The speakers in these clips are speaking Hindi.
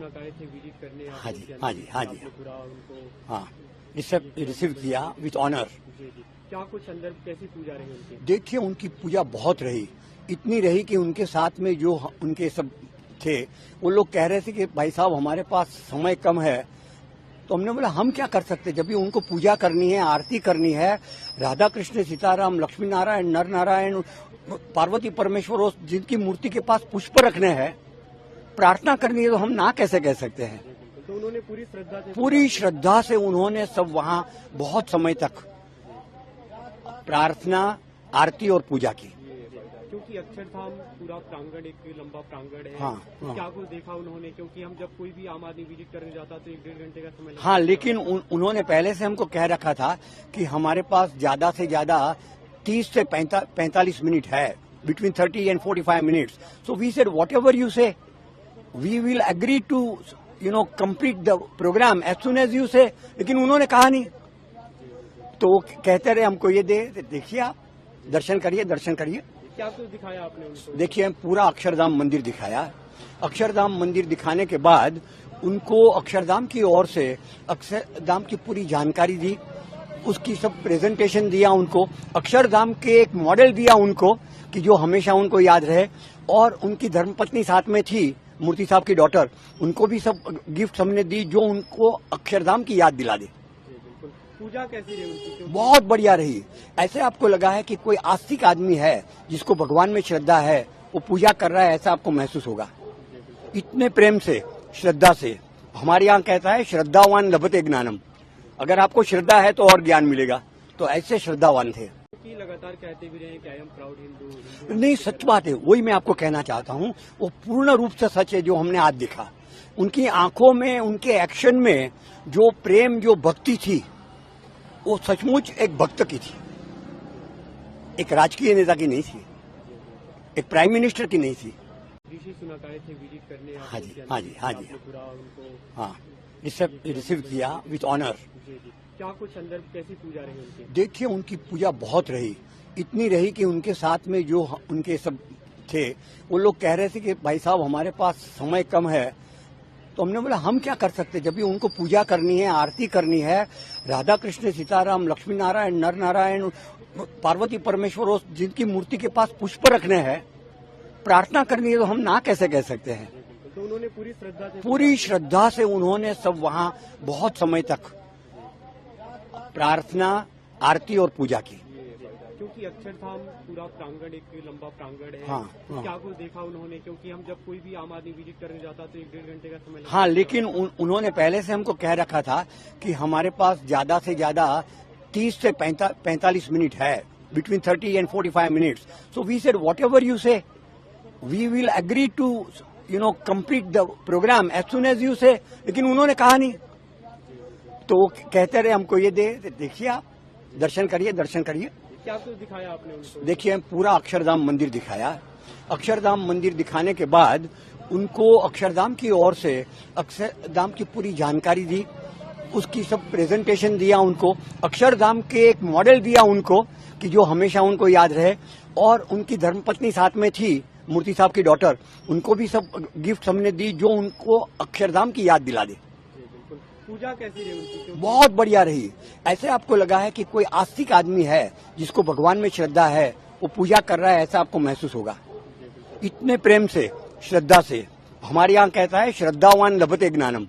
सुना आए थे विजिट करने। हाँ जी, हाँ जी, हाँ जी, पूरा उनको हाँ रिसीव किया विथ ऑनर। जी जी, क्या कुछ अंदर कैसी पूजा रही उनकी? देखिए उनकी पूजा बहुत रही, इतनी रही कि उनके साथ में जो उनके सब थे वो लोग कह रहे थे कि भाई साहब हमारे पास समय कम है। तो हमने बोला हम क्या कर सकते, जब भी उनको पूजा करनी है, आरती करनी है, राधा कृष्ण सीताराम लक्ष्मी नारायण नर नारायण पार्वती परमेश्वर और जिनकी मूर्ति के पास पुष्प रखने हैं, प्रार्थना करनी है, तो हम ना कैसे कह सकते हैं। तो उन्होंने पूरी श्रद्धा से उन्होंने सब वहाँ बहुत समय तक प्रार्थना, आरती और पूजा की। क्योंकि अक्षरधाम पूरा प्रांगण, एक लंबा प्रांगण है। हाँ, तो क्या कुछ देखा उन्होंने? क्योंकि हम जब कोई भी आम आदमी विजिट करने जाता तो 1-1.5 घंटे का समय लगता। हाँ, लेकिन उन्होंने पहले से हमको कह रखा था कि हमारे पास ज्यादा से ज्यादा 30 से 45 मिनट है, between 30 and 45 minutes. So we said whatever you say, we will agree to complete the programme as soon as you say. लेकिन उन्होंने कहा नहीं, तो वो कहते रहे हमको ये देखिए आप दर्शन करिए, दर्शन करिए। क्या कुछ दिखाया आपने उनको? देखिए पूरा अक्षरधाम मंदिर दिखाया। अक्षरधाम मंदिर दिखाने के बाद उनको अक्षरधाम की ओर से अक्षरधाम की पूरी जानकारी दी, उसकी सब प्रेजेंटेशन दिया उनको, अक्षरधाम के एक मॉडल दिया उनको कि जो हमेशा उनको याद रहे। और उनकी धर्मपत्नी साथ में थी, मूर्ति साहब की डॉटर, उनको भी सब गिफ्ट हमने दी जो उनको अक्षरधाम की याद दिला दे। पूजा कैसी रही उनकी? बहुत बढ़िया रही। ऐसे आपको लगा है कि कोई आस्तिक आदमी है जिसको भगवान में श्रद्धा है, वो पूजा कर रहा है, ऐसा आपको महसूस होगा। इतने प्रेम से, श्रद्धा से। हमारे यहाँ कहता है श्रद्धावान लभते ज्ञानम। अगर आपको श्रद्धा है तो और ज्ञान मिलेगा, तो ऐसे श्रद्धावान थे। लगातार कहते भी रहे कि आई एम प्राउड हिंदू। नहीं, सच बात है, वही मैं आपको कहना चाहता हूँ। वो पूर्ण रूप से सच है जो हमने आज देखा। उनकी आंखों में, उनके एक्शन में जो प्रेम, जो भक्ति थी, वो सचमुच एक भक्त की थी, एक राजकीय नेता की नहीं थी, एक प्राइम मिनिस्टर की नहीं थी। ऋषि सुना आए थे विजिट करने। हाँ जी, हाँ जी, हाँ जी, पूरा उनको हाँ रिसीव किया विथ ऑनर। जी जी, क्या कुछ अंदर कैसी पूजा रही उनकी? देखिए उनकी पूजा बहुत रही, इतनी रही कि उनके साथ में जो उनके सब थे वो लोग कह रहे थे कि भाई साहब हमारे पास समय कम है। तो हमने बोला हम क्या कर सकते, जब भी उनको पूजा करनी है, आरती करनी है, राधा कृष्ण सीताराम लक्ष्मी नारायण नर नारायण पार्वती परमेश्वर और जिनकी मूर्ति के पास पुष्प रखने हैं, प्रार्थना करनी है, तो हम ना कैसे कह सकते हैं। तो उन्होंने पूरी श्रद्धा से उन्होंने सब वहाँ बहुत समय तक प्रार्थना, आरती और पूजा की। क्योंकि अक्षरधाम पूरा प्रांगण, एक लंबा प्रांगण है। हाँ, तो हाँ। क्या कुछ देखा उन्होंने? क्योंकि हम जब कोई भी आम आदमी विजिट करने जाता तो 1-1.5 घंटे का समय लगता। हाँ, लेकिन उन्होंने पहले से हमको कह रखा था कि हमारे पास ज्यादा से ज्यादा 30 से 45 मिनट है, between 30 and 45 minutes. So we said whatever you say, we will agree to complete the programme as soon as you say. लेकिन उन्होंने कहा नहीं, तो वो कहते रहे हमको ये देखिए आप दर्शन करिए, दर्शन करिए। क्या कुछ दिखाया आपने उनको? देखिए पूरा अक्षरधाम मंदिर दिखाया। अक्षरधाम मंदिर दिखाने के बाद उनको अक्षरधाम की ओर से अक्षरधाम की पूरी जानकारी दी, उसकी सब प्रेजेंटेशन दिया उनको, अक्षरधाम के एक मॉडल दिया उनको कि जो हमेशा उनको याद रहे। और उनकी धर्मपत्नी साथ में थी, मूर्ति साहब की डॉटर, उनको भी सब गिफ्ट हमने दी जो उनको अक्षरधाम की याद दिला दे। पूजा कैसी रही उनकी? बहुत बढ़िया रही। ऐसे आपको लगा है कि कोई आस्तिक आदमी है जिसको भगवान में श्रद्धा है, वो पूजा कर रहा है, ऐसा आपको महसूस होगा। इतने प्रेम से, श्रद्धा से। हमारे यहाँ कहता है श्रद्धावान लभते ज्ञानम।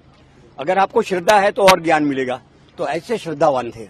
अगर आपको श्रद्धा है तो और ज्ञान मिलेगा, तो ऐसे श्रद्धावान थे।